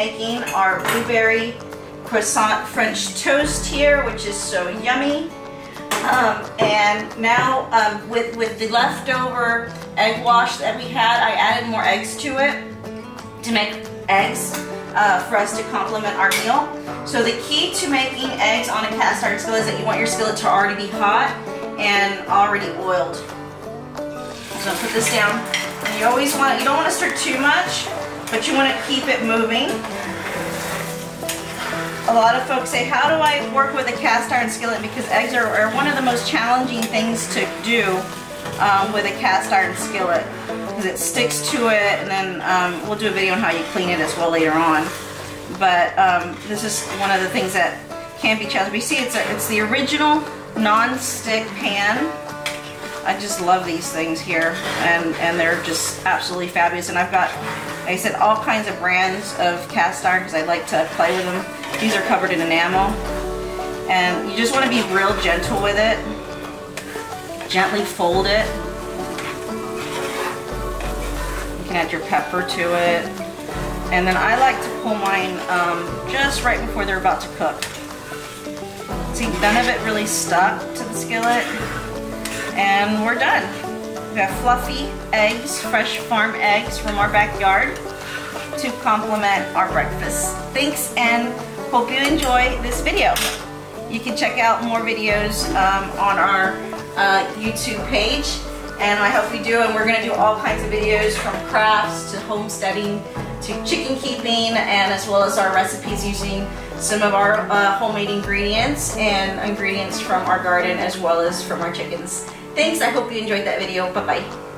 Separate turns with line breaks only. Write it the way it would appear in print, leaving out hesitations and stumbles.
making our blueberry croissant French toast here, which is so yummy. And now with the leftover egg wash that we had, I added more eggs to it to make eggs for us to complement our meal. So the key to making eggs on a cast iron skillet is that you want your skillet to already be hot and already oiled. So put this down. And you don't want to stir too much, but you want to keep it moving. A lot of folks say, how do I work with a cast iron skillet? Because eggs are one of the most challenging things to do with a cast iron skillet. Because it sticks to it, and then we'll do a video on how you clean it as well later on. But this is one of the things that can be challenging. You see, it's the original non-stick pan. I just love these things here, and they're just absolutely fabulous. And I've got, like I said, all kinds of brands of cast iron because I like to play with them. These are covered in enamel, and you just want to be real gentle with it. Gently fold it. You can add your pepper to it, and then I like to pull mine just right before they're about to cook. See, none of it really stuck to the skillet. And we're done. We have fluffy eggs, fresh farm eggs from our backyard to complement our breakfast. Thanks, and hope you enjoy this video. You can check out more videos on our YouTube page, and I hope you do. And we're going to do all kinds of videos from crafts to homesteading to chicken keeping, and as well as our recipes using some of our homemade ingredients and ingredients from our garden as well as from our chickens. Thanks, I hope you enjoyed that video. Bye-bye.